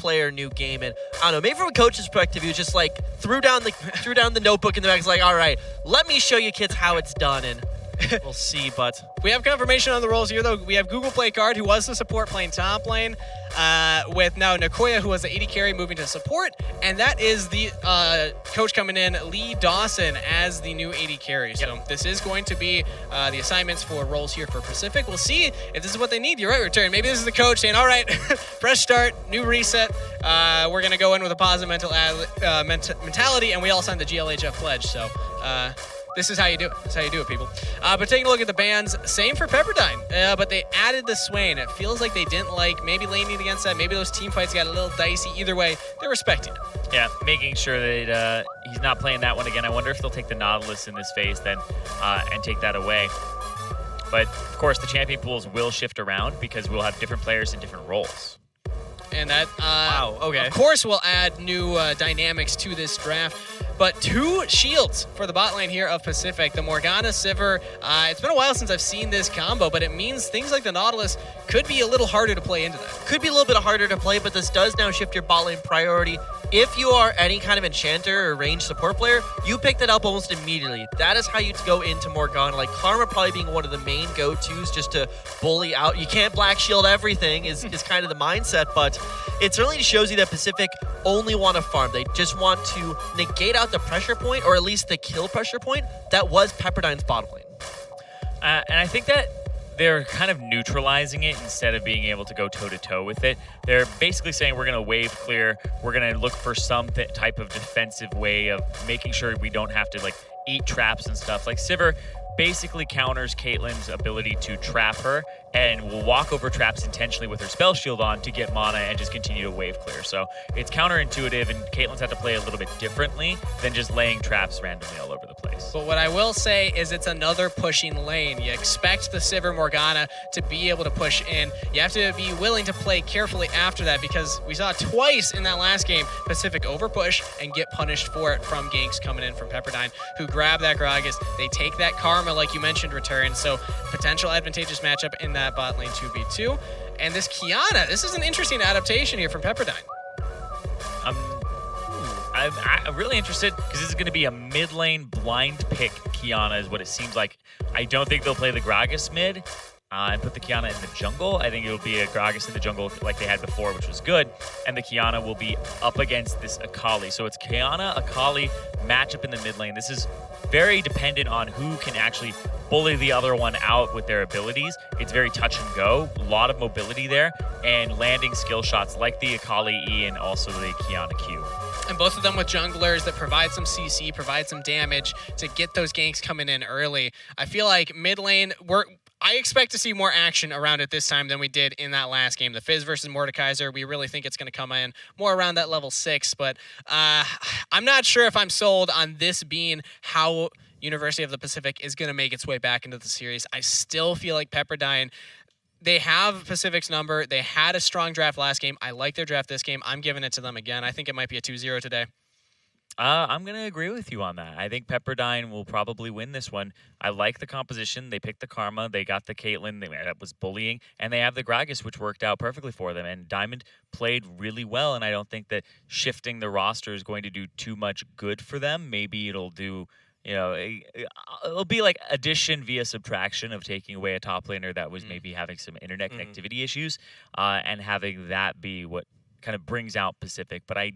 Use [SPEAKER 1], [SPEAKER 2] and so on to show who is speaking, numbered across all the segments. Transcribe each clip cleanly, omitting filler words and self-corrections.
[SPEAKER 1] player, new game. And I don't know, maybe from a coach's perspective, he was just like threw down the notebook in the back. He's like, all right, let me show you kids how it's done. And we'll see, but
[SPEAKER 2] we have confirmation on the roles here, though. We have Google Play Card, who was the support playing top lane, with now Nakoya, who was the AD carry, moving to support, and that is the coach coming in, Lee Dawson, as the new AD carry. So this is going to be the assignments for roles here for Pacific. We'll see if this is what they need. You're right, Return. Maybe this is the coach saying, all right, fresh start, new reset. We're going to go in with a positive mentality, and we all signed the GLHF pledge. So this is how you do it. That's how you do it, people. But taking a look at the bans, same for Pepperdine, but they added the Swain. It feels like they didn't like maybe laning against that. Maybe those team fights got a little dicey. Either way, they're respecting it.
[SPEAKER 3] Yeah, making sure that he's not playing that one again. I wonder if they'll take the Nautilus in this phase then and take that away. But, of course, the champion pools will shift around because we'll have different players in different roles.
[SPEAKER 2] And that, of course, will add new dynamics to this draft. But 2 shields for the bot lane here of Pacific. The Morgana Sivir. It's been a while since I've seen this combo, but it means things like the Nautilus could be a little harder to play into that.
[SPEAKER 1] Could be a little bit harder to play, but this does now shift your bot lane priority. If you are any kind of enchanter or ranged support player, you pick that up almost immediately. That is how you go into Morgana. Like Karma probably being one of the main go-tos just to bully out. You can't black shield everything is kind of the mindset, but it certainly shows you that Pacific only want to farm. They just want to negate out the pressure point, or at least the kill pressure point that was Pepperdine's bottom lane.
[SPEAKER 3] And I think that they're kind of neutralizing it instead of being able to go toe-to-toe with it. They're basically saying we're going to wave clear. We're going to look for some type of defensive way of making sure we don't have to like eat traps and stuff. Like Sivir basically counters Caitlyn's ability to trap her and will walk over traps intentionally with her spell shield on to get mana and just continue to wave clear. So it's counterintuitive, and Caitlyn's had to play a little bit differently than just laying traps randomly all over the place.
[SPEAKER 2] But what I will say is it's another pushing lane. You expect the Sivir Morgana to be able to push in. You have to be willing to play carefully after that, because we saw twice in that last game Pacific overpush and get punished for it from ganks coming in from Pepperdine, who grab that Gragas. They take that Karma, like you mentioned, Return. So potential advantageous matchup in that bot lane 2v2. And this Kiana, this is an interesting adaptation here from Pepperdine.
[SPEAKER 3] I'm really interested because this is going to be a mid lane blind pick. Kiana is what it seems like. I don't think they'll play the Gragas mid and put the Kiana in the jungle. I think it'll be a Gragas in the jungle like they had before, which was good. And the Kiana will be up against this Akali. So it's Kiana, Akali matchup in the mid lane. This is very dependent on who can actually bully the other one out with their abilities. It's very touch and go, a lot of mobility there, and landing skill shots like the Akali E and also the Kiana Q.
[SPEAKER 2] And both of them with junglers that provide some CC, provide some damage to get those ganks coming in early. I feel like mid lane, I expect to see more action around it this time than we did in that last game. The Fizz versus Mordekaiser, we really think it's going to come in more around that level 6, but I'm not sure if I'm sold on this being how University of the Pacific is going to make its way back into the series. I still feel like Pepperdine, they have Pacific's number. They had a strong draft last game. I like their draft this game. I'm giving it to them again. I think it might be a 2-0 today.
[SPEAKER 3] I'm going to agree with you on that. I think Pepperdine will probably win this one. I like the composition. They picked the Karma. They got the Caitlyn that was bullying. And they have the Gragas, which worked out perfectly for them. And Diamond played really well. And I don't think that shifting the roster is going to do too much good for them. Maybe it'll do, you know, it'll be like addition via subtraction of taking away a top laner that was maybe having some internet connectivity issues and having that be what kind of brings out Pacific. But I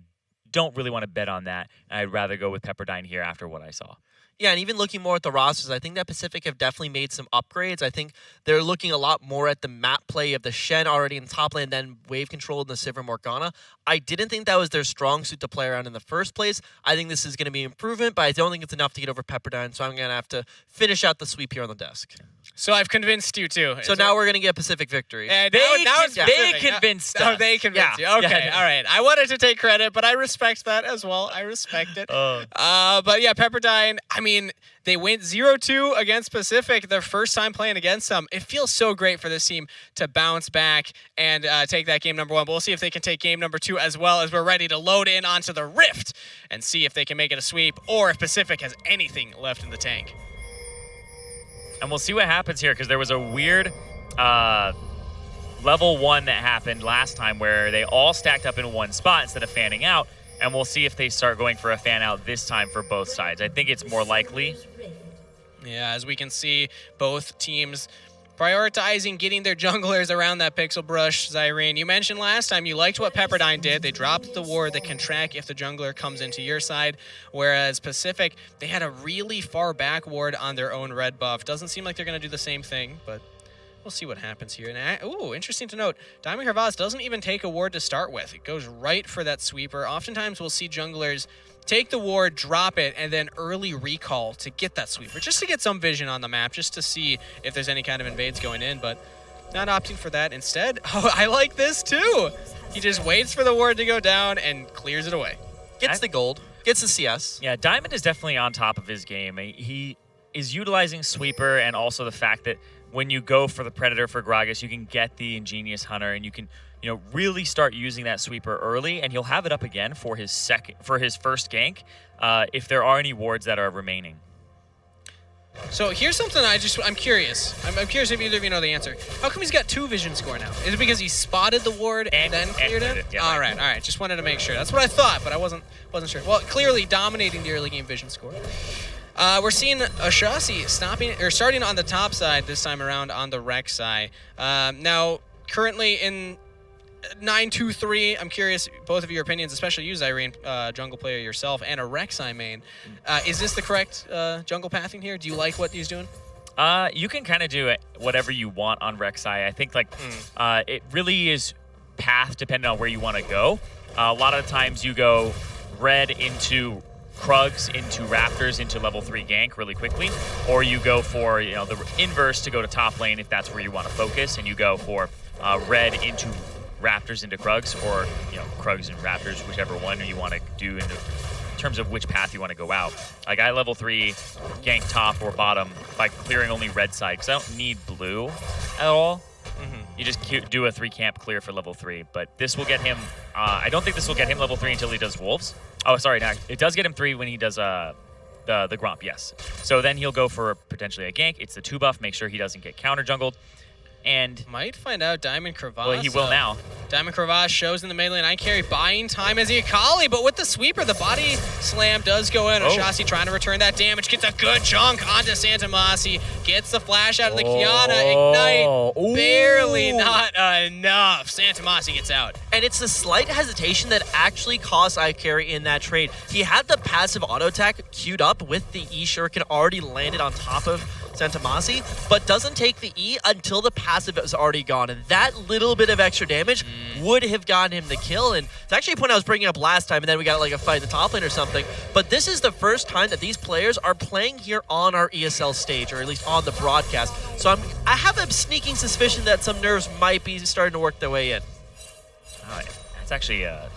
[SPEAKER 3] don't really want to bet on that. And I'd rather go with Pepperdine here after what I saw.
[SPEAKER 1] Yeah, and even looking more at the rosters, I think that Pacific have definitely made some upgrades. I think they're looking a lot more at the map play of the Shen already in top lane, then wave control in the Sivir Morgana. I didn't think that was their strong suit to play around in the first place. I think this is going to be an improvement, but I don't think it's enough to get over Pepperdine, so I'm going to have to finish out the sweep here on the desk.
[SPEAKER 2] So I've convinced you too.
[SPEAKER 1] So now we're going to get Pacific victory.
[SPEAKER 2] They
[SPEAKER 3] convinced us.
[SPEAKER 2] Oh, they convinced you. Okay, all right. I wanted to take credit, but I respect that as well. I respect it. But yeah, Pepperdine, I mean, they went 0-2 against Pacific their first time playing against them. It feels so great for this team to bounce back and take that game number 1. But we'll see if they can take game number 2 as well, as we're ready to load in onto the Rift and see if they can make it a sweep or if Pacific has anything left in the tank.
[SPEAKER 3] And we'll see what happens here, because there was a weird level 1 that happened last time where they all stacked up in one spot instead of fanning out, and we'll see if they start going for a fan out this time for both sides. I think it's more likely.
[SPEAKER 2] Yeah, as we can see, both teams prioritizing getting their junglers around that pixel brush. Zyrene, you mentioned last time you liked what Pepperdine did. They dropped the ward that can track if the jungler comes into your side, whereas Pacific, they had a really far back ward on their own red buff. Doesn't seem like they're going to do the same thing, but we'll see what happens here. And interesting to note, Diamond Crevasse doesn't even take a ward to start with. It goes right for that sweeper. Oftentimes we'll see junglers take the ward, drop it, and then early recall to get that sweeper, just to get some vision on the map, just to see if there's any kind of invades going in, but not opting for that. Instead, I like this too. He just waits for the ward to go down and clears it away.
[SPEAKER 1] Gets the gold, gets the CS.
[SPEAKER 3] Yeah, Diamond is definitely on top of his game. He is utilizing sweeper, and also the fact that when you go for the Predator for Gragas, you can get the Ingenious Hunter, and you can really start using that sweeper early, and he'll have it up again for his first gank if there are any wards that are remaining.
[SPEAKER 2] So here's something I'm curious. I'm curious if either of you know the answer. How come he's got 2 vision score now? Is it because he spotted the ward and then cleared it?
[SPEAKER 3] Yeah,
[SPEAKER 2] all right. Just wanted to make sure. That's what I thought, but I wasn't sure. Well, clearly dominating the early game vision score. We're seeing Oshasi starting on the top side this time around on the Rek'Sai. Now, currently in 9-2-3, I'm curious, both of your opinions, especially you, Zyrene, jungle player yourself, and a Rek'Sai main. Is this the correct jungle pathing here? Do you like what he's doing?
[SPEAKER 3] You can kind of do whatever you want on Rek'Sai. I think it really is path depending on where you want to go. A lot of times you go red into Krugs, into Raptors, into level 3 gank really quickly, or you go for the inverse to go to top lane if that's where you want to focus, and you go for red into Raptors into Krugs, or Krugs and Raptors, whichever one you want to do in terms of which path you want to go out. Like I level 3 gank top or bottom by clearing only red side because I don't need blue at all. You just do a 3 camp clear for level 3, but this will get him. I don't think this will get him level 3 until he does wolves. Oh, sorry, no, it does get him 3 when he does the Gromp. Yes. So then he'll go for potentially a gank. It's the 2 buff. Make sure he doesn't get counter jungled. And
[SPEAKER 2] might find out Diamond Crevasse.
[SPEAKER 3] Well, he will now.
[SPEAKER 2] Diamond Crevasse shows in the mid lane. I carry buying time as the Akali, but with the sweeper, the body slam does go in. Oshasi trying to return that damage. Gets a good chunk onto Santomasi. Gets the flash out of the Kiana. Ignite. Barely not enough. Santomasi gets out.
[SPEAKER 1] And it's the slight hesitation that actually cost iCarry in that trade. He had the passive auto attack queued up with the E Shuriken already landed on top of Santomasi, but doesn't take the E until the passive is already gone. And that little bit of extra damage would have gotten him the kill. And it's actually a point I was bringing up last time, and then we got like a fight in the top lane or something. But this is the first time that these players are playing here on our ESL stage, or at least on the broadcast. So I have a sneaking suspicion that some nerves might be starting to work their way in.
[SPEAKER 3] That's actually a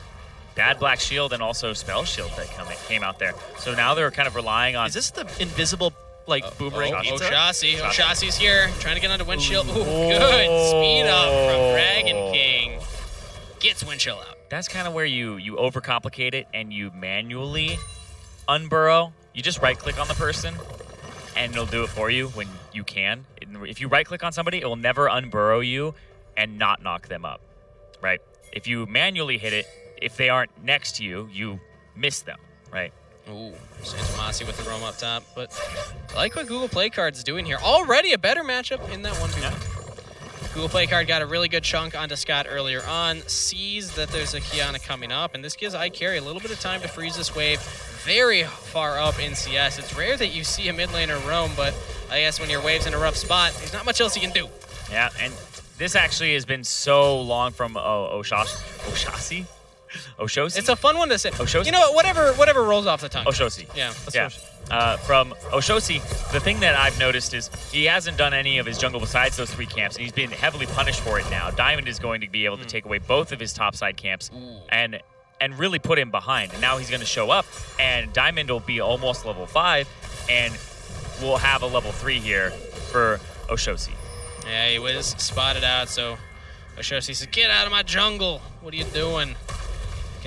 [SPEAKER 3] bad black shield and also spell shield that came out there. So now they're kind of relying on.
[SPEAKER 1] Is this the invisible boomerang?
[SPEAKER 2] Oshasi's here, trying to get onto Windchill. Ooh, good speed up from Dragon King. Gets Windchill out.
[SPEAKER 3] That's kind of where you overcomplicate it and you manually unburrow. You just right click on the person and it'll do it for you when you can. If you right click on somebody, it will never unburrow you and not knock them up, right? If you manually hit it, if they aren't next to you, you miss them, right?
[SPEAKER 2] Ooh, Santomasi with the roam up top, but I like what Google Play Card's doing here. Already a better matchup in that 1v1. Google Play Card got a really good chunk onto Scott earlier on, sees that there's a Kiana coming up, and this gives iCarry a little bit of time to freeze this wave very far up in CS. It's rare that you see a mid laner roam, but I guess when your wave's in a rough spot, there's not much else you can do.
[SPEAKER 3] Yeah, and this actually has been so long from Oshasi? Oshosi?
[SPEAKER 2] It's a fun one to say.
[SPEAKER 3] Oshosi?
[SPEAKER 2] You know what? Whatever rolls off the tongue.
[SPEAKER 3] Oshosi.
[SPEAKER 2] Yeah.
[SPEAKER 3] From Oshosi, the thing that I've noticed is he hasn't done any of his jungle besides those 3 camps, and he's been heavily punished for it now. Diamond is going to be able to take away both of his topside camps and really put him behind. And now he's going to show up, and Diamond will be almost level 5, and we'll have a level 3 here for Oshosi.
[SPEAKER 2] Yeah, he was spotted out, so Oshosi says, "Get out of my jungle. What are you doing?"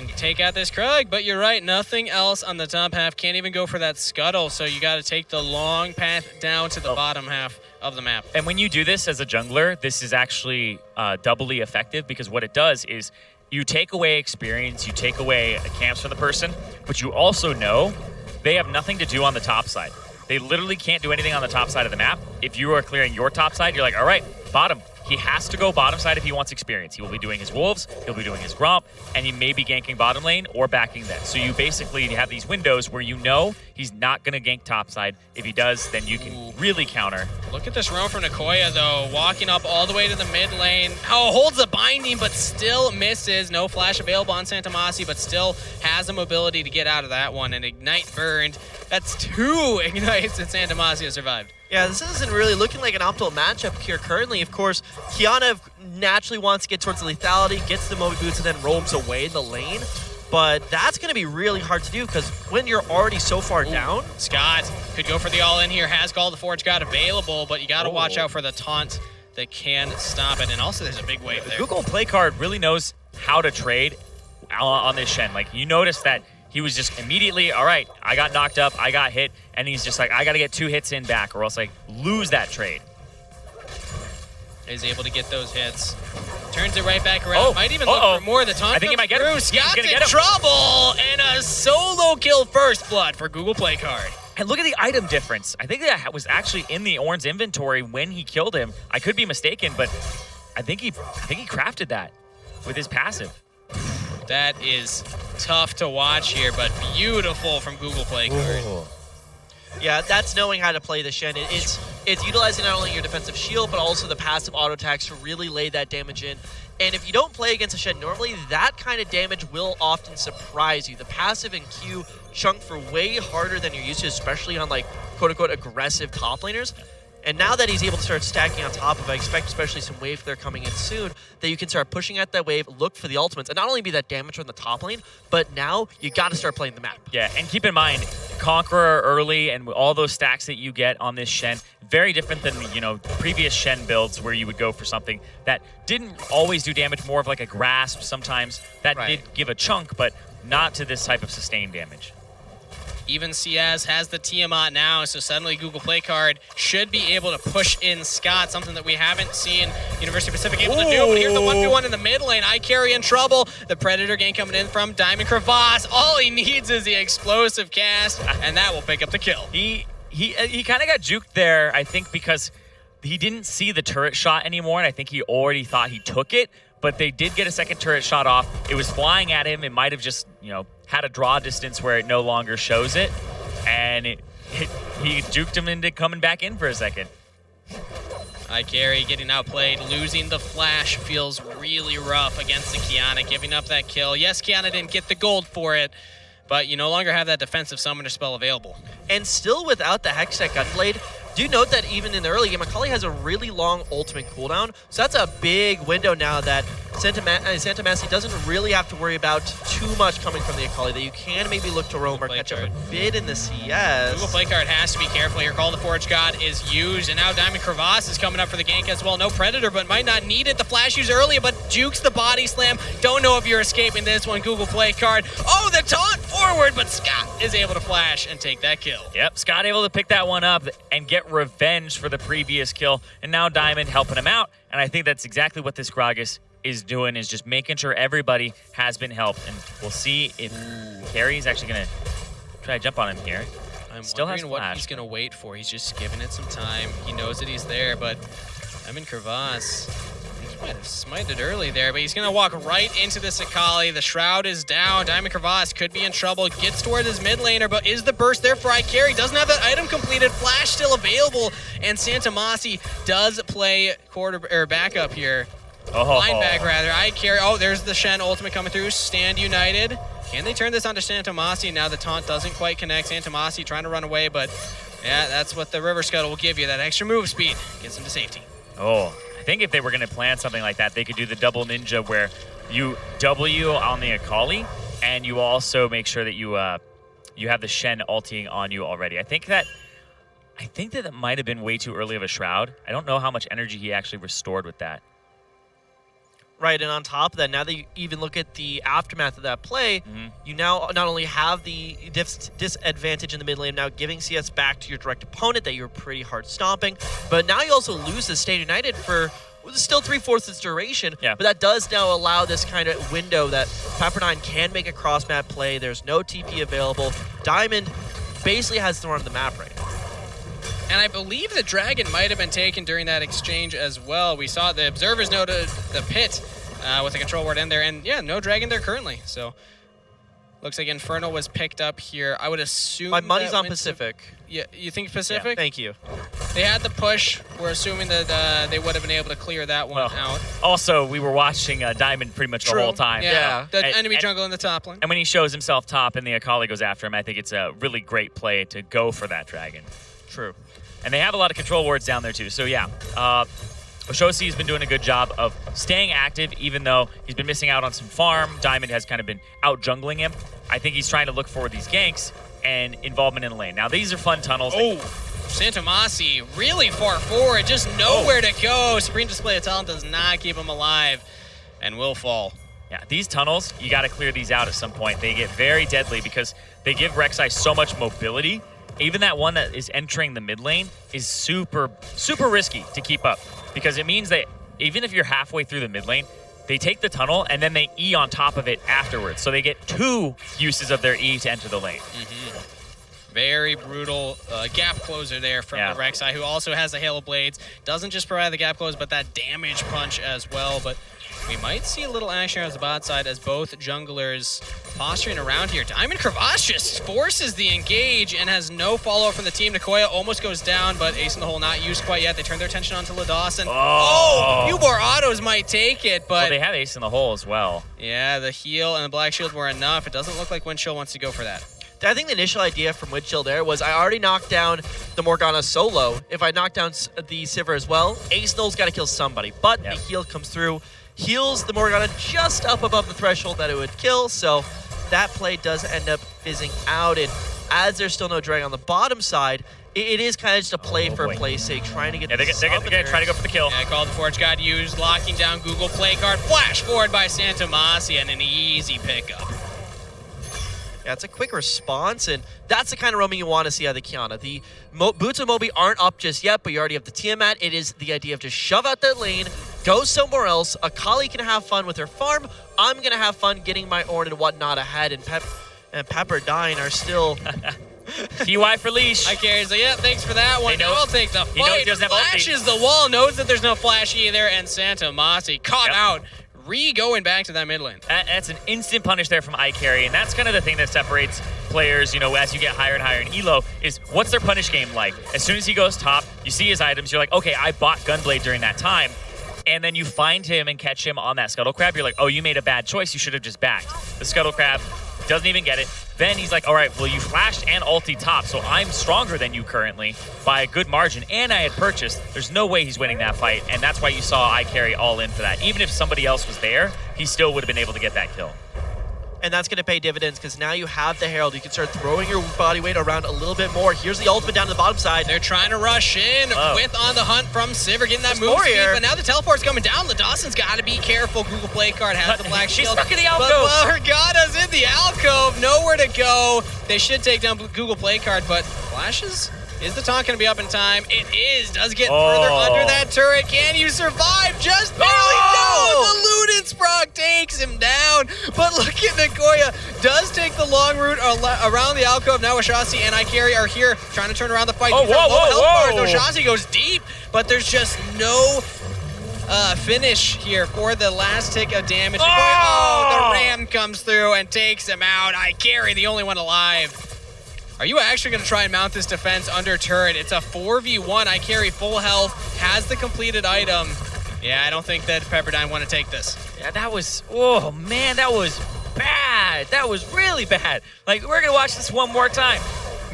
[SPEAKER 2] Can take out this Krug, but you're right, nothing else on the top half. Can't even go for that scuttle, so you got to take the long path down to the bottom half of the map.
[SPEAKER 3] And when you do this as a jungler, this is actually doubly effective, because what it does is you take away experience, you take away camps from the person, but you also know they have nothing to do on the top side. They literally can't do anything on the top side of the map. If you are clearing your top side, you're like, all right, bottom. He has to go bottom side if he wants experience. He will be doing his Wolves, he'll be doing his Gromp, and he may be ganking bottom lane or backing that. So you basically have these windows where you know he's not going to gank top side. If he does, then you can really counter.
[SPEAKER 2] Look at this roam from Nicoya, though, walking up all the way to the mid lane. Oh, holds the binding, but still misses. No flash available on Santa Masi, but still has the mobility to get out of that one. And Ignite burned. That's 2 Ignites that Santa Masi has survived.
[SPEAKER 1] Yeah, this isn't really looking like an optimal matchup here currently. Of course, Kiana naturally wants to get towards the lethality, gets the Moby Boots, and then roams away in the lane. But that's going to be really hard to do, because when you're already so far down...
[SPEAKER 2] Scott could go for the all-in here, has Call the Forge God available, but you got to watch out for the taunt that can stop it. And also, there's a big wave there.
[SPEAKER 3] Google Play Card really knows how to trade on this Shen. Like, you notice that he was just immediately, all right, I got knocked up, I got hit, and he's just like, I got to get 2 hits in back, or else I lose that trade.
[SPEAKER 2] Is able to get those hits. Turns it right back around. Might even look for more. The taunt
[SPEAKER 3] I think he might get him.
[SPEAKER 2] Scott's in trouble, and a solo kill first blood for Google Play Card.
[SPEAKER 3] And look at the item difference. I think that was actually in the Ornn's inventory when he killed him. I could be mistaken, but I think he crafted that with his passive.
[SPEAKER 2] That is tough to watch here, but beautiful from Google Play Card.
[SPEAKER 3] Ooh.
[SPEAKER 1] Yeah, that's knowing how to play the Shen. It's utilizing not only your defensive shield, but also the passive auto attacks to really lay that damage in. And if you don't play against a Shen normally, that kind of damage will often surprise you. The passive and Q chunk for way harder than you're used to, especially on, like, quote-unquote aggressive top laners. And now that he's able to start stacking on top of, I expect especially some wave flare coming in soon, that you can start pushing at that wave, look for the ultimates, and not only be that damage from the top lane, but now you got to start playing the map.
[SPEAKER 3] Yeah, and keep in mind, Conqueror early and all those stacks that you get on this Shen, very different than, you know, previous Shen builds where you would go for something that didn't always do damage, more of like a grasp sometimes. That did give a chunk, but not to this type of sustained damage.
[SPEAKER 2] Even Ciaz has the Tiamat now, so suddenly Google Play Card should be able to push in Scott, something that we haven't seen University Pacific able to do. But here's the 1v1 in the mid lane. iCarry in trouble. The Predator gang coming in from Diamond Crevasse. All he needs is the explosive cast, and that will pick up the kill.
[SPEAKER 3] He kind of got juked there, I think, because he didn't see the turret shot anymore, and I think he already thought he took it. But they did get a second turret shot off. It was flying at him. It might have just, you know, had a draw distance where it no longer shows it. And he juked him into coming back in for a second.
[SPEAKER 2] iCarry getting outplayed, losing the flash feels really rough against the Kiana, giving up that kill. Yes, Kiana didn't get the gold for it, but you no longer have that defensive summoner spell available.
[SPEAKER 1] And still without the Hextech Gunblade, do note that even in the early game, Akali has a really long ultimate cooldown. So that's a big window now that Santa Masi doesn't really have to worry about too much coming from the Akali, that you can maybe look to roam or catch up a bit in the CS.
[SPEAKER 2] Google Play Card has to be careful here. Call the Forge God is used, and now Diamond Crevasse is coming up for the gank as well. No Predator, but might not need it. The flash used earlier, but jukes the body slam. Don't know if you're escaping this one, Google Play Card. Oh, the taunt forward, but Scott is able to flash and take that kill.
[SPEAKER 3] Yep, Scott able to pick that one up and get revenge for the previous kill, and now Diamond helping him out. And I think that's exactly what this Gragas is doing, is just making sure everybody has been helped. And we'll see if Carry's actually going to try to jump on him here.
[SPEAKER 2] I'm
[SPEAKER 3] Still
[SPEAKER 2] wondering
[SPEAKER 3] has
[SPEAKER 2] what
[SPEAKER 3] flash.
[SPEAKER 2] he's going to wait for. He's just giving it some time. He knows that he's there, but Diamond Crevasse, I think he might have smited early there, but he's going to walk right into this Akali. The Shroud is down. Diamond Crevasse could be in trouble. Gets towards his mid laner, but is the burst there for iCarry? Doesn't have that item completed. Flash still available, and Santa Masi does play backup here. Lineback rather. iCarry. Oh, there's the Shen ultimate coming through. Stand United. Can they turn this onto Santa Masi? Now the taunt doesn't quite connect. Santa Masi trying to run away, but yeah, that's what the River Scuttle will give you. That extra move speed gets him to safety.
[SPEAKER 3] Oh, I think if they were going to plan something like that, they could do the double ninja where you W on the Akali, and you also make sure that you have the Shen ulting on you already. I think that might have been way too early of a Shroud. I don't know how much energy he actually restored with that.
[SPEAKER 1] right? And on top of that, now that you even look at the aftermath of that play, you now not only have the disadvantage in the mid lane, now giving CS back to your direct opponent that you're pretty hard stomping, but now you also lose the State United for still 3/4 its duration, but that does now allow this kind of window that Pepperdine can make a cross-map play. There's no TP available. Diamond basically has to run the map right now.
[SPEAKER 2] And I believe the Dragon might have been taken during that exchange as well. We saw the observers noted the pit with the control ward in there, and yeah, no Dragon there currently. So looks like Inferno was picked up here. I would assume
[SPEAKER 1] my money's on Pacific.
[SPEAKER 2] Yeah, you think Pacific?
[SPEAKER 1] Yeah, thank you.
[SPEAKER 2] They had the push. We're assuming that they would have been able to clear that one out.
[SPEAKER 3] Also, we were watching Diamond pretty much the whole time.
[SPEAKER 2] Yeah. The enemy jungle in the top lane.
[SPEAKER 3] And when he shows himself top and the Akali goes after him, I think it's a really great play to go for that Dragon.
[SPEAKER 1] True.
[SPEAKER 3] And they have a lot of control wards down there too. So yeah, Oshosi has been doing a good job of staying active, even though he's been missing out on some farm. Diamond has kind of been out jungling him. I think he's trying to look for these ganks and involvement in the lane. Now these are fun tunnels.
[SPEAKER 2] Oh, Santomasi really far forward, just nowhere to go. Supreme Display of Talent does not keep him alive and will fall.
[SPEAKER 3] Yeah, these tunnels, you got to clear these out at some point. They get very deadly because they give Rek'Sai so much mobility. Even that one that is entering the mid lane is super, super risky to keep up, because it means that even if you're halfway through the mid lane, they take the tunnel and then they E on top of it afterwards. So they get 2 uses of their E to enter the lane.
[SPEAKER 2] Very brutal gap closer there from the Rek'Sai, who also has the Hail of Blades. Doesn't just provide the gap close, but that damage punch as well. But we might see a little action on the bot side as both junglers posturing around here. Diamond Crevasse just forces the engage and has no follow-up from the team. Nicoya almost goes down, but Ace in the Hole not used quite yet. They turn their attention onto LaDawson. Oh, few more autos might take it, but...
[SPEAKER 3] Well, they have Ace in the Hole as well.
[SPEAKER 2] Yeah, the heal and the Black Shield were enough. It doesn't look like Windchill wants to go for that.
[SPEAKER 1] I think the initial idea from Windchill there was I already knocked down the Morgana solo. If I knock down the Sivir as well, Ace Null's got to kill somebody. But the heal comes through, heals the Morgana just up above the threshold that it would kill. So that play does end up fizzing out. And as there's still no drag on the bottom side, it is kind of just a play for play's sake, trying to get
[SPEAKER 3] they're going to try to go for the kill.
[SPEAKER 2] Yeah, Call the Forge got used, locking down Google Play Card, flash forward by Santomasi, and an easy pickup.
[SPEAKER 1] Yeah, it's a quick response, and that's the kind of roaming you want to see out of the Kiana. The Boots of Moby aren't up just yet, but you already have the Tiamat. It is the idea of just shove out that lane, go somewhere else. Akali can have fun with her farm. I'm going to have fun getting my Ornn and whatnot ahead, and Pepperdine are still...
[SPEAKER 3] TY for leash.
[SPEAKER 2] iCarry's like, yeah, thanks for that one. I'll take the fight.
[SPEAKER 3] He
[SPEAKER 2] Flashes the wall, knows that there's no flash either, and Santomasi caught out. Going back to that mid lane.
[SPEAKER 3] That's an instant punish there from iCarry, and that's kind of the thing that separates players, you know, as you get higher and higher in elo, is what's their punish game like? As soon as he goes top, you see his items, you're like, okay, I bought Gunblade during that time, and then you find him and catch him on that Scuttle Crab, you're like, oh, you made a bad choice, you should have just backed. The Scuttle Crab doesn't even get it. Then he's like, all right, well, you flashed and ulti top, so I'm stronger than you currently by a good margin, and I had purchased. There's no way he's winning that fight, and that's why you saw iCarry all in for that. Even if somebody else was there, he still would have been able to get that kill.
[SPEAKER 1] And that's going to pay dividends, because now you have the Herald. You can start throwing your body weight around a little bit more. Here's the ultimate down to the bottom side.
[SPEAKER 2] They're trying to rush in with On the Hunt from Sivir, getting that move speed, but now the teleport's coming down. LaDawson's got to be careful. Google Play Card has the Black Shield.
[SPEAKER 3] She's stuck in the alcove.
[SPEAKER 2] But Morgana's in the alcove. Nowhere to go. They should take down Google Play Card, but flashes? Is the taunt going to be up in time? It is. Does get further under that turret. Can you survive? Just barely. No! The Ludensprock takes him down. But look at Nicoya. Does take the long route around the alcove. Now Oshosi and iCarry are here trying to turn around the fight. Oshosi goes deep, but there's just no finish here for the last tick of damage. The ram comes through and takes him out. iCarry, the only one alive. Are you actually going to try and mount this defense under turret? It's a 4v1. iCarry full health, has the completed item. Yeah, I don't think that Pepperdine want to take this.
[SPEAKER 3] Yeah, that was, oh man, that was bad. That was really bad. Like, we're going to watch this one more time.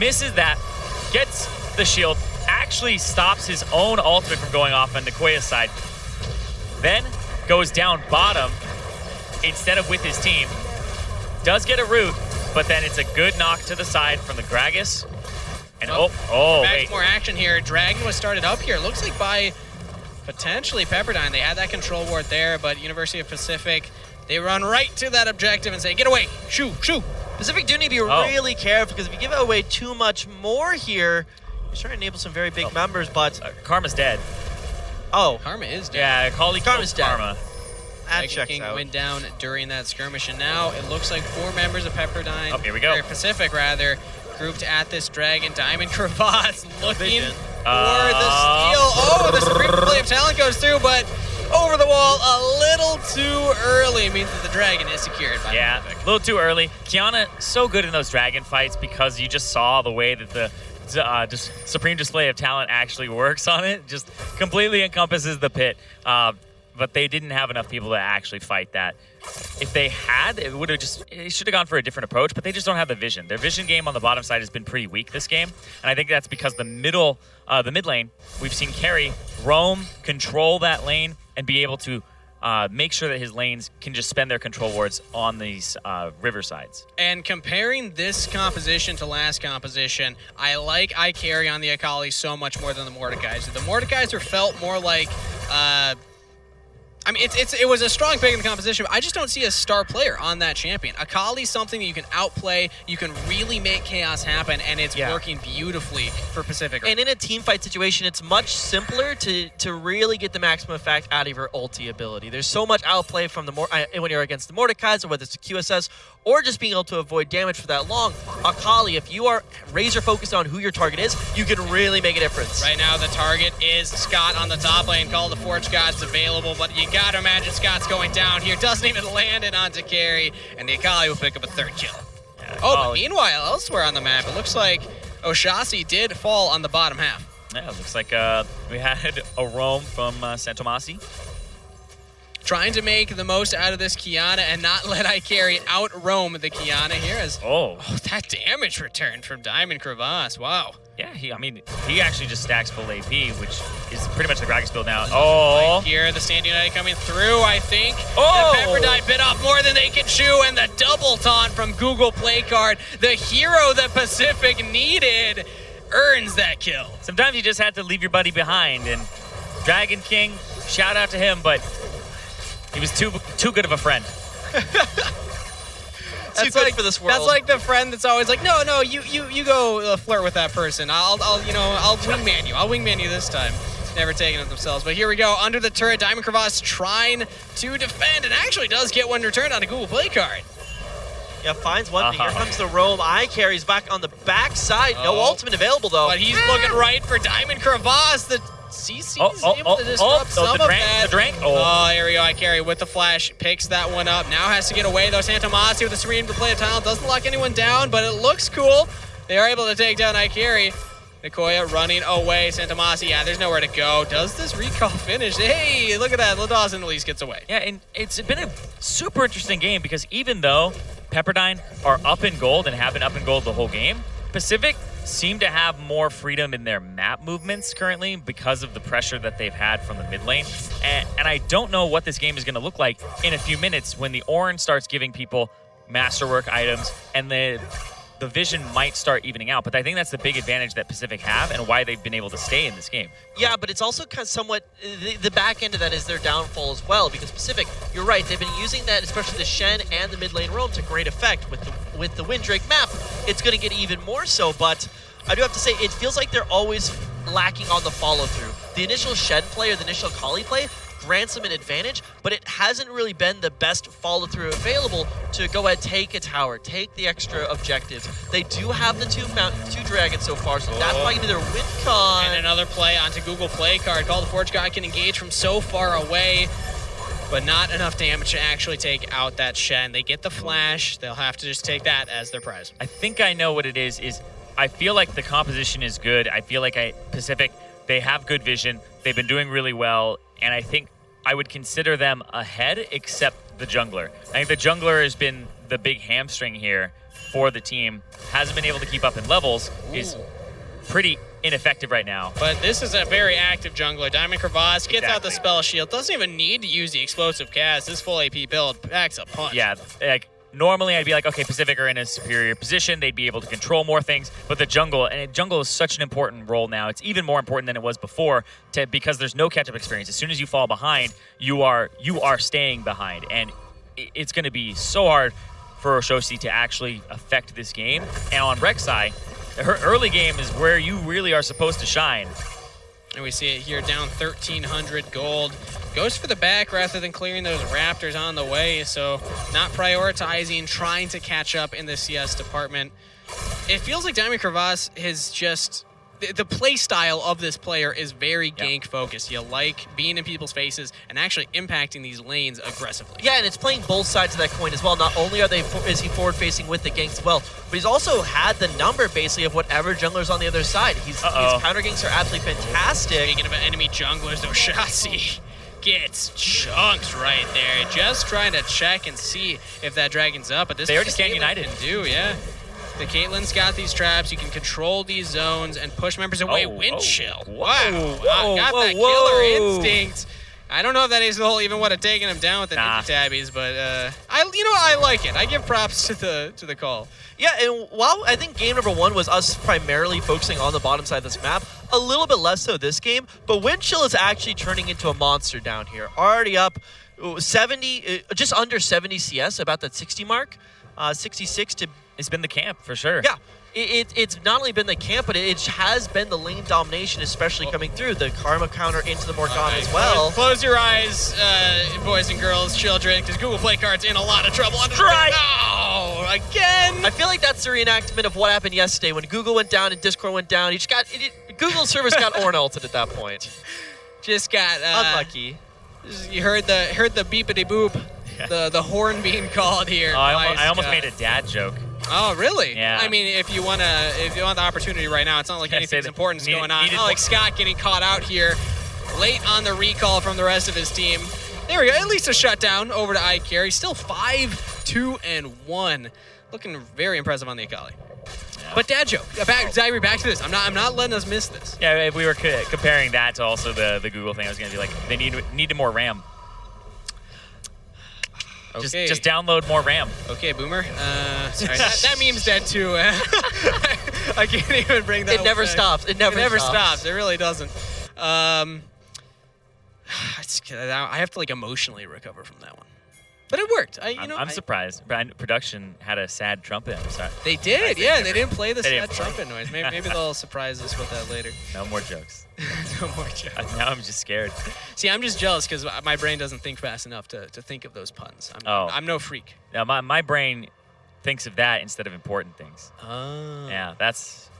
[SPEAKER 3] Misses that, gets the shield, actually stops his own ultimate from going off on Nicoya's side. Then goes down bottom instead of with his team. Does get a root. But then it's a good knock to the side from the Gragas. And
[SPEAKER 2] back
[SPEAKER 3] wait.
[SPEAKER 2] more action here. Dragon was started up here. Looks like by potentially Pepperdine. They had that control ward there, but University of Pacific, they run right to that objective and say, get away, shoo, shoo.
[SPEAKER 1] Pacific do need to be really careful, because if you give away too much more here, you're trying to enable some very big numbers, but...
[SPEAKER 3] Karma's dead.
[SPEAKER 1] Oh.
[SPEAKER 2] Karma is dead.
[SPEAKER 3] Yeah,
[SPEAKER 1] Karma's dead.
[SPEAKER 3] Karma.
[SPEAKER 1] That checks
[SPEAKER 2] King
[SPEAKER 1] out.
[SPEAKER 2] went down during that skirmish, and now it looks like 4 members of Pepperdine,
[SPEAKER 3] Oh, here we go.
[SPEAKER 2] or Pacific rather, grouped at this dragon. Diamond Crevasse looking
[SPEAKER 1] vision.
[SPEAKER 2] for the steal. Oh, the Supreme Display of Talent goes through, but over the wall a little too early. Means that the dragon is secured by Pacific.
[SPEAKER 3] A little too early. Kiana, so good in those dragon fights because you just saw the way that the just Supreme Display of Talent actually works on it. Just completely encompasses the pit. But they didn't have enough people to actually fight that. If they had, it should have gone for a different approach, but they just don't have the vision. Their vision game on the bottom side has been pretty weak this game, and I think that's because the mid lane, we've seen Carry roam, control that lane, and be able to make sure that his lanes can just spend their control wards on these river sides.
[SPEAKER 2] And comparing this composition to last composition, I like iCarry on the Akali so much more than the Mordekaiser. The Mordekaiser felt more like... I mean, it was a strong pick in the composition, but I just don't see a star player on that champion. Akali's something that you can outplay, you can really make chaos happen, and it's working beautifully for Pacific.
[SPEAKER 1] And in a team fight situation, it's much simpler to really get the maximum effect out of your ulti ability. There's so much outplay from when you're against the Mordekaiser, whether it's a QSS, or just being able to avoid damage for that long. Akali, if you are razor focused on who your target is, you can really make a difference.
[SPEAKER 2] Right now, the target is Scott on the top lane. Call the Forge God's available, but you gotta imagine Scott's going down here. Doesn't even land it onto Carry, and the Akali will pick up a 3rd kill.
[SPEAKER 3] Yeah,
[SPEAKER 2] but meanwhile, elsewhere on the map, it looks like Oshasi did fall on the bottom half.
[SPEAKER 3] Yeah, it looks like we had a roam from Santomasi.
[SPEAKER 2] Trying to make the most out of this Kiana and not let iCarry out-roam the Kiana here as... Oh, that damage return from Diamond Crevasse. Wow.
[SPEAKER 3] Yeah, he actually just stacks full AP, which is pretty much the Gragas build now. Oh.
[SPEAKER 2] Right here, the Stand United coming through, I think.
[SPEAKER 3] Oh.
[SPEAKER 2] And Pepperdine bit off more than they can chew, and the double taunt from Google Play Card, the hero that Pacific needed, earns that kill.
[SPEAKER 3] Sometimes you just have to leave your buddy behind, and Dragon King, shout out to him, but he was too good of a friend.
[SPEAKER 1] That's good for this world.
[SPEAKER 2] That's like the friend that's always like, no, you go flirt with that person. I'll wingman you. I'll wingman you this time. Never taking it themselves. But here we go. Under the turret, Diamond Crevasse trying to defend and actually does get one returned on a Google Play Card.
[SPEAKER 1] Yeah, finds one thing. Here comes the roam. iCarry's back on the back side. No ultimate available, though.
[SPEAKER 2] But he's looking right for Diamond Crevasse. The CC's able to disrupt some of that.
[SPEAKER 3] The drink.
[SPEAKER 2] Oh, here we go. iCarry with the flash. Picks that one up. Now has to get away, though. Santomasi with the Serene Display of Talent. Doesn't lock anyone down, but it looks cool. They are able to take down iCarry. Nikoya running away. Santomasi, there's nowhere to go. Does this recall finish? Hey, look at that. Ladawson at least gets away.
[SPEAKER 3] Yeah, and it's been a super interesting game because even though Pepperdine are up in gold and have been up in gold the whole game, Pacific seem to have more freedom in their map movements currently because of the pressure that they've had from the mid lane. And I don't know what this game is going to look like in a few minutes when the Orange starts giving people masterwork items and the vision might start evening out. But I think that's the big advantage that Pacific have and why they've been able to stay in this game.
[SPEAKER 1] Yeah, but it's also kind of somewhat, the back end of that is their downfall as well, because Pacific, you're right, they've been using that, especially the Shen and the mid lane roam, to great effect. With the Windrake map, it's going to get even more so, but I do have to say, it feels like they're always lacking on the follow-through. The initial Shen play or the initial Kali play grants them an advantage, but it hasn't really been the best follow-through available to go ahead, take a tower, take the extra objectives. They do have the two dragons so far, so that's why you do their win con.
[SPEAKER 2] And another play onto Google Play Card. Call the Forge God can engage from so far away, but not enough damage to actually take out that Shen. They get the flash. They'll have to just take that as their prize.
[SPEAKER 3] I think I know what it is I feel like the composition is good. I feel like Pacific, they have good vision. They've been doing really well, and I think I would consider them ahead, except the jungler. I think the jungler has been the big hamstring here for the team. Hasn't been able to keep up in levels. Is pretty ineffective right now.
[SPEAKER 2] But this is a very active jungler. Diamond Crevasse gets out the spell shield. Doesn't even need to use the explosive cast. This full AP build packs a punch.
[SPEAKER 3] Yeah, like normally I'd be like, okay, Pacific are in a superior position. They'd be able to control more things. But the jungle is such an important role now. It's even more important than it was before because there's no catch-up experience. As soon as you fall behind, you are staying behind. And it's going to be so hard for Oshosi to actually affect this game. And on Rek'Sai, her early game is where you really are supposed to shine.
[SPEAKER 2] And we see it here, down 1,300 gold. Goes for the back rather than clearing those Raptors on the way, so not prioritizing, trying to catch up in the CS department. It feels like Diamond Crevasse has just... The play style of this player is very gank focused. You like being in people's faces and actually impacting these lanes aggressively.
[SPEAKER 1] Yeah, and it's playing both sides of that coin as well. Not only is he forward facing with the ganks as well, but he's also had the number basically of whatever jungler's on the other side. His counter ganks are absolutely fantastic.
[SPEAKER 2] Speaking of enemy junglers, though, Shasi gets chunked right there. Just trying to check and see if that dragon's up. But this
[SPEAKER 3] they already stand united.
[SPEAKER 2] Can do, yeah. The Caitlyn's got these traps. You can control these zones and push members away. Wind chill. Wow. Got that killer instinct. I don't know if that ace of the hole even would have taken him down with the ninja tabbies, but I like it. I give props to the call.
[SPEAKER 1] Yeah, and while I think game number 1 was us primarily focusing on the bottom side of this map, a little bit less so this game, but Wind Chill is actually turning into a monster down here. Already up 70, just under 70 CS, about that 60 mark, 66 to...
[SPEAKER 3] It's been the camp, for sure.
[SPEAKER 1] Yeah, it's not only been the camp, but it has been the lane domination, especially coming through. The Karma counter into the Morgana as well.
[SPEAKER 2] Close your eyes, boys and girls, children, because Google Play Card's in a lot of trouble.
[SPEAKER 3] Right.
[SPEAKER 2] No, again.
[SPEAKER 1] I feel like that's the reenactment of what happened yesterday when Google went down and Discord went down. Google's service got Ornulted at that point.
[SPEAKER 2] Just got
[SPEAKER 1] unlucky.
[SPEAKER 2] You heard the beepity boop, the horn being called here.
[SPEAKER 3] Oh, I almost made a dad joke.
[SPEAKER 2] Oh, really?
[SPEAKER 3] Yeah.
[SPEAKER 2] I mean, if you want the opportunity right now, it's not like anything important's going on. Not like Scott getting caught out here late on the recall from the rest of his team. There we go. At least a shutdown over to iCarry. Still 5-2-1. Looking very impressive on the Akali. Yeah. But dad joke. Back to this. I'm not letting us miss this.
[SPEAKER 3] Yeah, if we were comparing that to also the Google thing, I was going to be like, they needed more RAM.
[SPEAKER 2] Okay.
[SPEAKER 3] Just download more RAM.
[SPEAKER 2] Okay, Boomer. Sorry, that meme's dead too. I can't even bring that.
[SPEAKER 1] It never stops. It never stops.
[SPEAKER 2] It really doesn't. I have to like emotionally recover from that one. But it worked.
[SPEAKER 3] I'm surprised. Production had a sad trumpet. I'm sorry.
[SPEAKER 2] They did, yeah. They didn't play the sad trumpet noise. Maybe they'll surprise us with that later.
[SPEAKER 3] No more jokes.
[SPEAKER 2] No more jokes.
[SPEAKER 3] Now I'm just scared.
[SPEAKER 2] See, I'm just jealous because my brain doesn't think fast enough to think of those puns. I'm no freak.
[SPEAKER 3] Now my brain thinks of that instead of important things.
[SPEAKER 2] Oh.
[SPEAKER 3] Yeah, that's...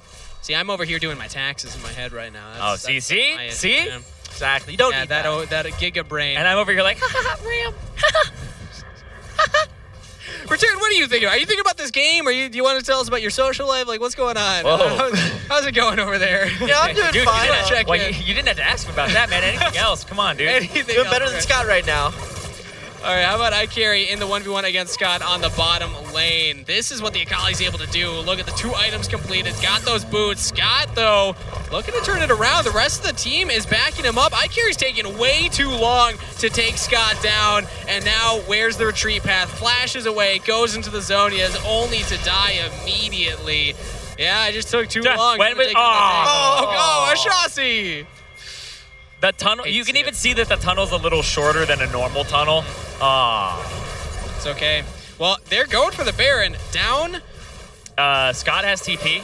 [SPEAKER 2] See, I'm over here doing my taxes in my head right now.
[SPEAKER 3] See?
[SPEAKER 2] Yeah.
[SPEAKER 1] Exactly. You don't need
[SPEAKER 2] that giga brain.
[SPEAKER 3] And I'm over here like, RAM.
[SPEAKER 2] Return, what are you thinking? Are you thinking about this game? Do you want to tell us about your social life? Like, what's going on? How's it going over there?
[SPEAKER 1] Yeah, I'm doing fine.
[SPEAKER 3] You didn't have to ask me about that, man. Anything else? Come on, dude.
[SPEAKER 1] Doing better than Scott right now.
[SPEAKER 2] All right, how about iCarry in the 1v1 against Scott on the bottom lane? This is what the Akali's able to do. Look at the 2 items completed. Got those boots. Scott, though, looking to turn it around. The rest of the team is backing him up. iCarry's taking way too long to take Scott down. And now, where's the retreat path? Flashes away, goes into the zone. He has only to die immediately. Yeah, it just took too long. Ashasi!
[SPEAKER 3] The tunnel, you can even see that the tunnel's a little shorter than a normal tunnel.
[SPEAKER 2] It's okay. Well, they're going for the Baron. Down.
[SPEAKER 3] Scott has TP.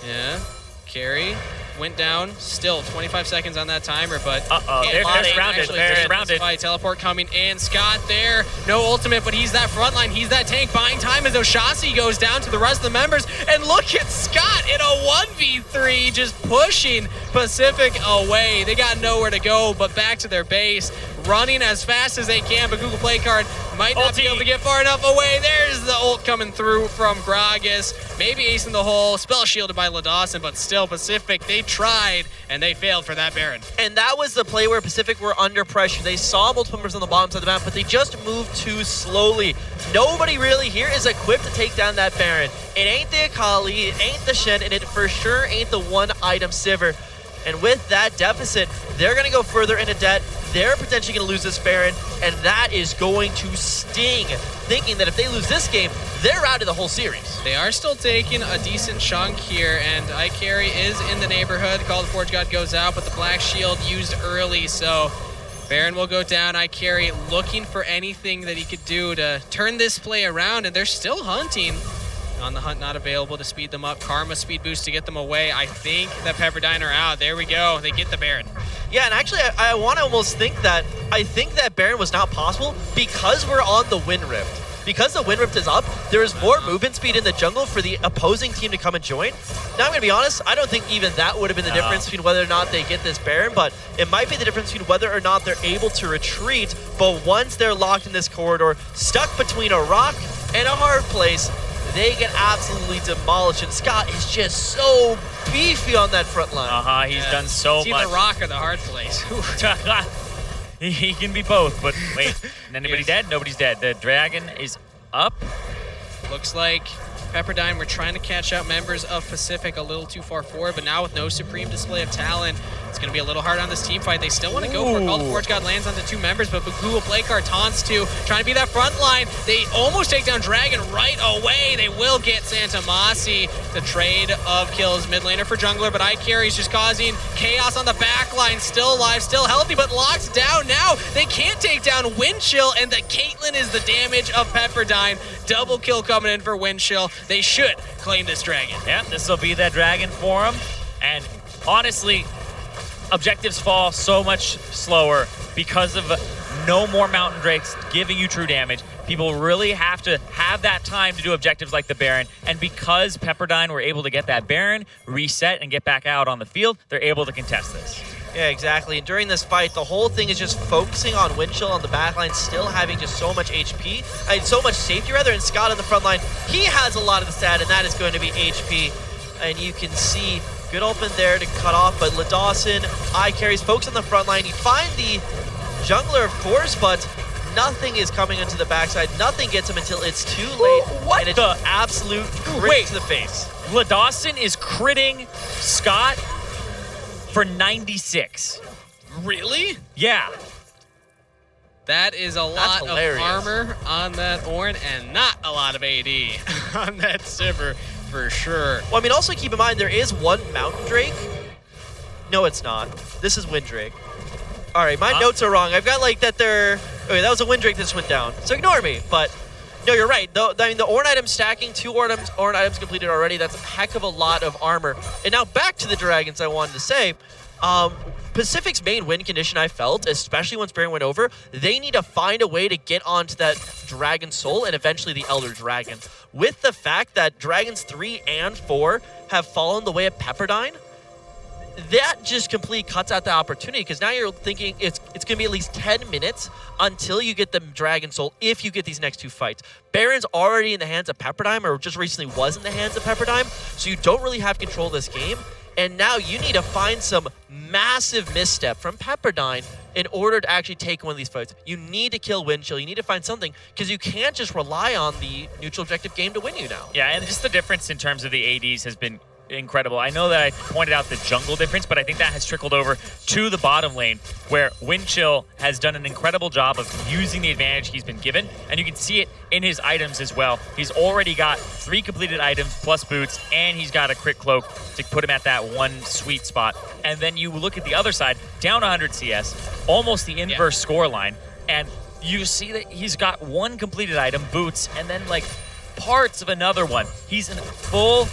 [SPEAKER 2] Yeah. Carry went down. Still 25 seconds on that timer, but
[SPEAKER 3] they're surrounded. They're surrounded.
[SPEAKER 2] Teleport coming in. Scott there. No ultimate, but he's that front line. He's that tank buying time as Oshasi goes down to the rest of the members. And look at Scott in a 1v3 just pushing Pacific away. They got nowhere to go but back to their base, running as fast as they can, but Google Play Card might not be able to get far enough away. There's the ult coming through from Gragas. Maybe ace in the hole. Spell shielded by LaDawson, but still Pacific, they tried and they failed for that Baron.
[SPEAKER 1] And that was the play where Pacific were under pressure. They saw multiple members on the bottom side of the map, but they just moved too slowly. Nobody really here is equipped to take down that Baron. It ain't the Akali, it ain't the Shen, and it for sure ain't the 1 item Sivir. And with that deficit, they're going to go further into debt. they're potentially going to lose this Baron, and that is going to sting, thinking that if they lose this game, they're out of the whole series.
[SPEAKER 2] They are still taking a decent chunk here, and iCarry is in the neighborhood. Call the Forge God goes out, but the Black Shield used early, so Baron will go down. iCarry looking for anything that he could do to turn this play around, and they're still hunting. On the hunt, not available to speed them up. Karma speed boost to get them away. I think that Pepperdine are out. There we go. They get the Baron.
[SPEAKER 1] Yeah, and actually, I want to almost think that Baron was not possible because we're on the Wind Rift. Because the Wind Rift is up, there is more movement speed in the jungle for the opposing team to come and join. Now, I'm going to be honest, I don't think even that would have been the difference between whether or not they get this Baron, but it might be the difference between whether or not they're able to retreat. But once they're locked in this corridor, stuck between a rock and a hard place, they get absolutely demolished. And Scott is just so beefy on that front line.
[SPEAKER 3] He's done so
[SPEAKER 2] it's
[SPEAKER 3] much.
[SPEAKER 2] either rock or the hard place.
[SPEAKER 3] He can be both, but wait, anybody dead? Nobody's dead. The dragon is up.
[SPEAKER 2] Looks like Pepperdine were trying to catch out members of Pacific a little too far forward, but now with no supreme display of talent, it's going to be a little hard on this team fight. They still want to go for it. Call the Forge God lands onto 2 members, but Google Playcard taunts 2, trying to be that front line. They almost take down Dragon right away. They will get Santa Masi. The trade of kills mid laner for jungler, but iCarry's just causing chaos on the back line. Still alive, still healthy, but locked down now. They can't take down Windchill, and the Caitlyn is the damage of Pepperdine. Double kill coming in for Windchill. They should claim this dragon.
[SPEAKER 3] Yeah, this will be that dragon for him. And honestly, objectives fall so much slower because of no more Mountain Drakes giving you true damage. People really have to have that time to do objectives like the Baron. And because Pepperdine were able to get that Baron, reset, and get back out on the field, they're able to contest this.
[SPEAKER 1] Yeah, exactly. And during this fight, the whole thing is just focusing on Windchill on the backline, still having just so much HP, so much safety rather, and Scott on the front line. He has a lot of the stat, and that is going to be HP. And you can see good open there to cut off, but LaDawson, iCarry's folks on the front line. You find the jungler, of course, but nothing is coming into the backside. Nothing gets him until it's too late.
[SPEAKER 3] What
[SPEAKER 1] and it's
[SPEAKER 3] the?
[SPEAKER 1] an absolute crit to the face.
[SPEAKER 3] LaDawson is critting Scott for 96.
[SPEAKER 2] Really?
[SPEAKER 3] Yeah.
[SPEAKER 2] That is a lot of
[SPEAKER 1] hilarious.
[SPEAKER 2] armor on that Ornn and not a lot of AD on that Sivir for sure.
[SPEAKER 1] Well, I mean, also keep in mind, there is one Mountain Drake. No, it's not. This is Wind Drake. All right, my notes are wrong. I've got like that there. Okay, that was a Wind Drake that just went down. So ignore me. But no, you're right. I mean, the Ornn item stacking, 2 Ornn items completed already. That's a heck of a lot of armor. And now back to the Dragons, I wanted to say. Pacific's main win condition, I felt, especially once Baron went over, they need to find a way to get onto that Dragon Soul and eventually the Elder Dragon. With the fact that Dragons 3 and 4 have fallen the way of Pepperdine, that just completely cuts out the opportunity, because now you're thinking it's going to be at least 10 minutes until you get the Dragon Soul if you get these next 2 fights. Baron's already in the hands of Pepperdine, or just recently was in the hands of Pepperdine, so you don't really have control of this game. And now you need to find some massive misstep from Pepperdine in order to actually take one of these fights. You need to kill Windchill. You need to find something, because you can't just rely on the neutral objective game to win you now.
[SPEAKER 3] Yeah, and just the difference in terms of the ADs has been incredible. I know that I pointed out the jungle difference, but I think that has trickled over to the bottom lane, where Windchill has done an incredible job of using the advantage he's been given, and you can see it in his items as well. He's already got 3 completed items plus boots, and he's got a crit cloak to put him at that one sweet spot. And then you look at the other side, down 100 CS, almost the inverse score line, and you see that he's got 1 completed item, boots, and then like parts of another one. He's in full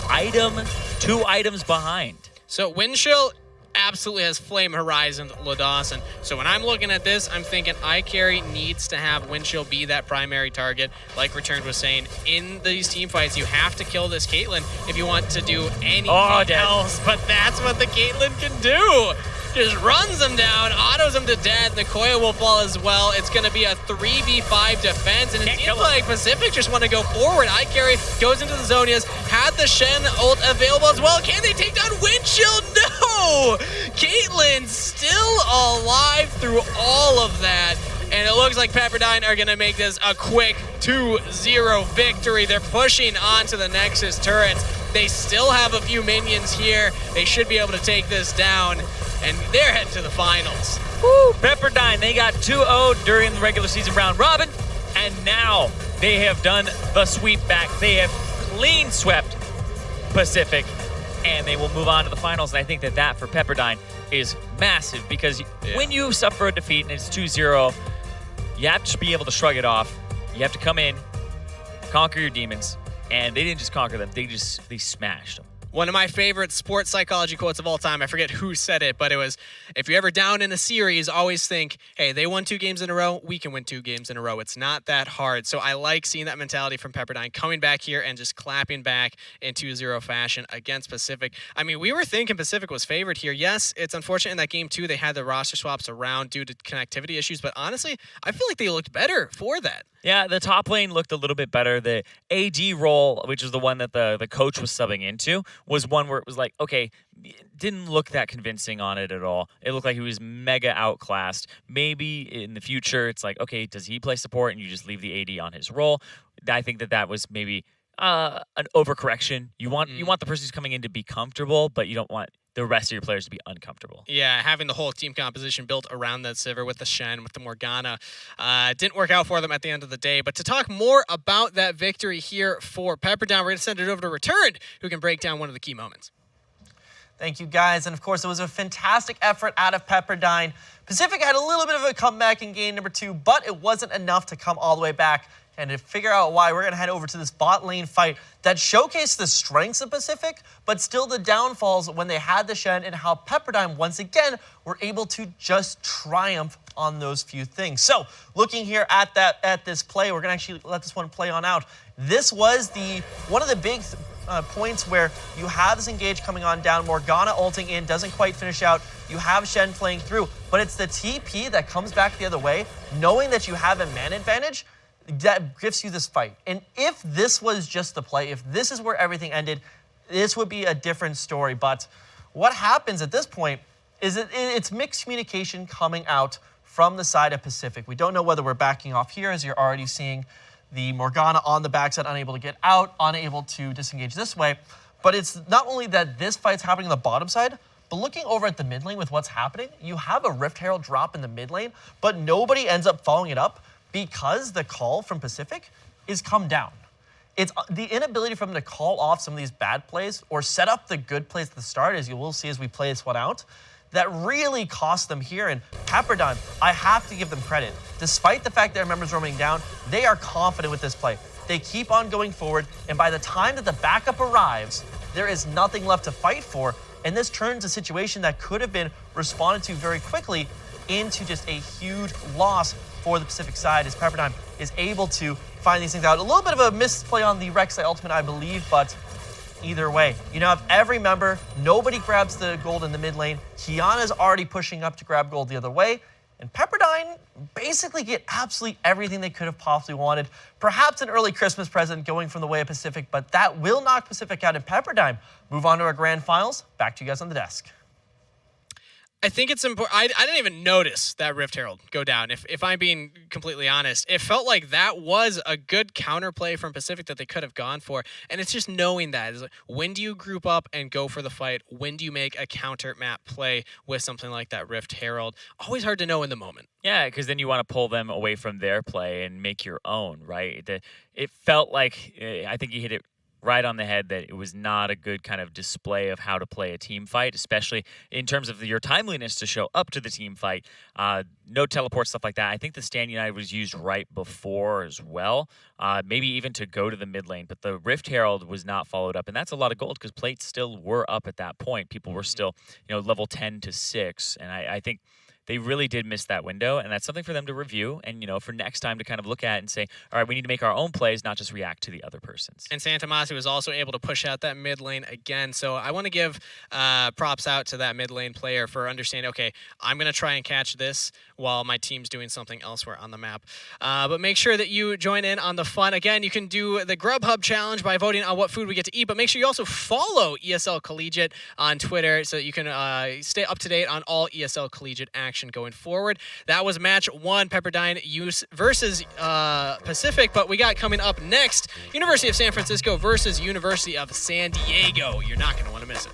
[SPEAKER 3] item, 2 items behind.
[SPEAKER 2] So Windchill absolutely has Flame Horizon LaDawson. So when I'm looking at this, I'm thinking iCarry needs to have Windchill be that primary target. Like Returned was saying, in these team fights, you have to kill this Caitlyn if you want to do anything else. But that's what the Caitlyn can do. Just runs them down, autos them to death. Nicoya will fall as well. It's going to be a 3v5 defense, and it seems like Pacific just want to go forward. iCarry goes into the Zonias, had the Shen ult available as well. Can they take down Windchill? No! Caitlyn still alive through all of that. And it looks like Pepperdine are going to make this a quick 2-0 victory. They're pushing onto the Nexus turrets. They still have a few minions here. They should be able to take this down, and they're heading to the finals.
[SPEAKER 3] Woo! Pepperdine, they got 2-0 during the regular season round robin, and now they have done the sweep back. They have clean swept Pacific, and they will move on to the finals. And I think that for Pepperdine is massive, because when you suffer a defeat and it's 2-0, you have to be able to shrug it off. You have to come in, conquer your demons, and they didn't just conquer them, they smashed them.
[SPEAKER 2] One of my favorite sports psychology quotes of all time, I forget who said it, but it was, if you're ever down in a series, always think, hey, they won 2 games in a row, we can win 2 games in a row. It's not that hard. So I like seeing that mentality from Pepperdine coming back here and just clapping back in 2-0 fashion against Pacific. I mean, we were thinking Pacific was favored here. Yes, it's unfortunate in that game, too, they had the roster swaps around due to connectivity issues, but honestly, I feel like they looked better for that.
[SPEAKER 3] Yeah, the top lane looked a little bit better. The AD role, which is the one that the coach was subbing into, was one where it was like, okay, it didn't look that convincing on it at all. It looked like he was mega outclassed. Maybe in the future, it's like, okay, does he play support and you just leave the AD on his role? I think that was maybe an overcorrection. You want the person who's coming in to be comfortable, but you don't want the rest of your players to be uncomfortable.
[SPEAKER 2] Yeah, having the whole team composition built around that Sivir with the Shen, with the Morgana, didn't work out for them at the end of the day. But to talk more about that victory here for Pepperdine, we're going to send it over to Returned, who can break down one of the key moments.
[SPEAKER 1] Thank you, guys. And, of course, it was a fantastic effort out of Pepperdine. Pacific had a little bit of a comeback in game number 2, but it wasn't enough to come all the way back. And to figure out why, we're going to head over to this bot lane fight that showcased the strengths of Pacific, but still the downfalls when they had the Shen, and how Pepperdine, once again, were able to just triumph on those few things. So, looking here at this play, we're going to actually let this one play on out. This was one of the big points where you have this engage coming on down, Morgana ulting in, doesn't quite finish out. You have Shen playing through, but it's the TP that comes back the other way, knowing that you have a man advantage, that gives you this fight. And if this was just the play, if this is where everything ended, this would be a different story. But what happens at this point is it's mixed communication coming out from the side of Pacific. We don't know whether we're backing off here, as you're already seeing the Morgana on the backside, unable to get out, unable to disengage this way. But it's not only that this fight's happening on the bottom side, but looking over at the mid lane with what's happening, you have a Rift Herald drop in the mid lane, but nobody ends up following it up, because the call from Pacific is come down. It's the inability for them to call off some of these bad plays or set up the good plays at the start, as you will see as we play this one out, that really cost them here. And Pepperdine, I have to give them credit. Despite the fact their members roaming down, they are confident with this play. They keep on going forward, and by the time that the backup arrives, there is nothing left to fight for, and this turns a situation that could have been responded to very quickly into just a huge loss for the Pacific side, as Pepperdine is able to find these things out. A little bit of a misplay on the Rek'Sai ultimate, I believe, but either way, you now have every member. Nobody grabs the gold in the mid lane. Kiana's already pushing up to grab gold the other way, and Pepperdine basically get absolutely everything they could have possibly wanted. Perhaps an early Christmas present going from the way of Pacific, but that will knock Pacific out, and Pepperdine move on to our grand finals. Back to you guys on the desk.
[SPEAKER 2] I think it's important. I didn't even notice that Rift Herald go down. If I'm being completely honest, it felt like that was a good counterplay from Pacific that they could have gone for. And it's just knowing that. It's like, when do you group up and go for the fight? When do you make a counter map play with something like that Rift Herald? Always hard to know in the moment.
[SPEAKER 3] Yeah, because then you want to pull them away from their play and make your own, right? It felt like, I think you hit it right on the head, that it was not a good kind of display of how to play a team fight, especially in terms of your timeliness to show up to the team fight. No teleport, stuff like that. I think the Stand United was used right before as well, maybe even to go to the mid lane, but the Rift Herald was not followed up, and that's a lot of gold because plates still were up at that point. People were still, level 10 to 6, and I think they really did miss that window, and that's something for them to review and, for next time to kind of look at and say, all right, we need to make our own plays, not just react to the other person's.
[SPEAKER 2] And Santamasi was also able to push out that mid lane again, so I want to give props out to that mid lane player for understanding, okay, I'm going to try and catch this while my team's doing something elsewhere on the map. But make sure that you join in on the fun. Again, you can do the Grubhub challenge by voting on what food we get to eat, but make sure you also follow ESL Collegiate on Twitter so that you can stay up to date on all ESL Collegiate action going forward. That was match 1, Pepperdine versus Pacific, but we got coming up next, University of San Francisco versus University of San Diego. You're not going to want to miss it.